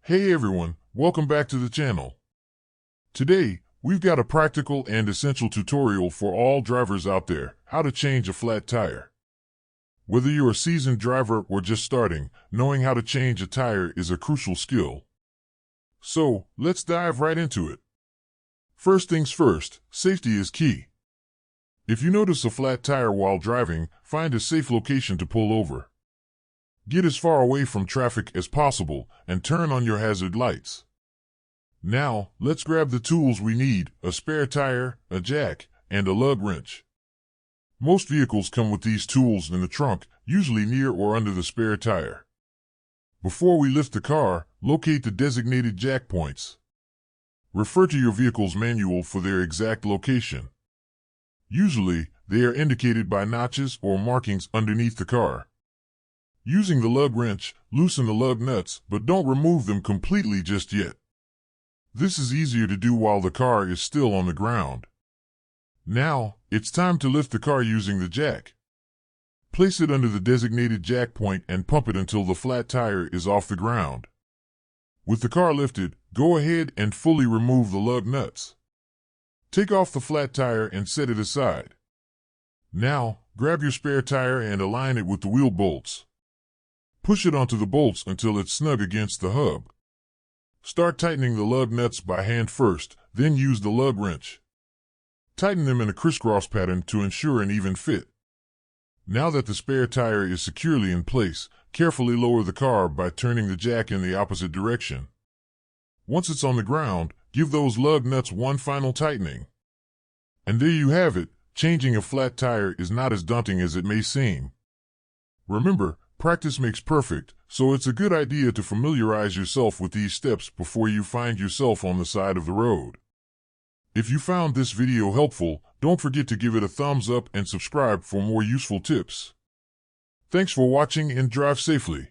Hey everyone, welcome back to the channel. Today, we've got a practical and essential tutorial for all drivers out there, how to change a flat tire. Whether you're a seasoned driver or just starting, knowing how to change a tire is a crucial skill. So, let's dive right into it. First things first, safety is key. If you notice a flat tire while driving, find a safe location to pull over. Get as far away from traffic as possible and turn on your hazard lights. Now, let's grab the tools we need: a spare tire, a jack, and a lug wrench. Most vehicles come with these tools in the trunk, usually near or under the spare tire. Before we lift the car, locate the designated jack points. Refer to your vehicle's manual for their exact location. Usually, they are indicated by notches or markings underneath the car. Using the lug wrench, loosen the lug nuts, but don't remove them completely just yet. This is easier to do while the car is still on the ground. Now, it's time to lift the car using the jack. Place it under the designated jack point and pump it until the flat tire is off the ground. With the car lifted, go ahead and fully remove the lug nuts. Take off the flat tire and set it aside. Now, grab your spare tire and align it with the wheel bolts. Push it onto the bolts until it's snug against the hub. Start tightening the lug nuts by hand first, then use the lug wrench. Tighten them in a crisscross pattern to ensure an even fit. Now that the spare tire is securely in place, carefully lower the car by turning the jack in the opposite direction. Once it's on the ground, give those lug nuts one final tightening. And there you have it. Changing a flat tire is not as daunting as it may seem. Remember, practice makes perfect, so it's a good idea to familiarize yourself with these steps before you find yourself on the side of the road. If you found this video helpful, don't forget to give it a thumbs up and subscribe for more useful tips. Thanks for watching and drive safely.